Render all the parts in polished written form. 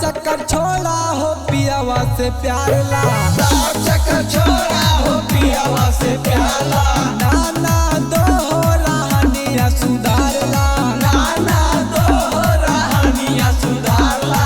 चक्कर छोड़ा हो पियावा से प्यार ला, सब चक्कर छोड़ा हो पियावा से प्यार ला। नाना दो हो रहानिया सुधार ला, नाना दो हो रहानिया सुधार ला।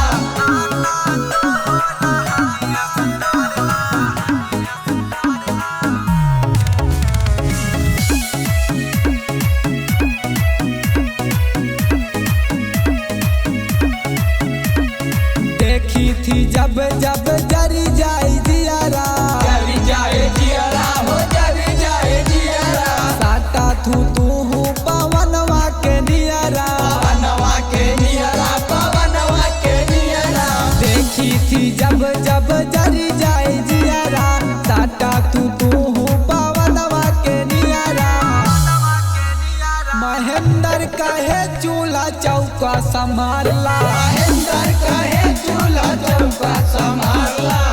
देखी थी जब जब जरी जाए जियारा, जरी जाए जियारा हो जरी जाए जियारा। साटा तू हूँ पवनवा के नियरा, पवनवा के नियरा, पवनवा के नियरा। देखी थी जब जब जरी जाए जियारा, साटा तू हूँ पवनवा के नियरा। महेंद्र कहे चूल्हा चौका संभाल ला, महेंद्र कहे चूल्हा चौका संभाल ला।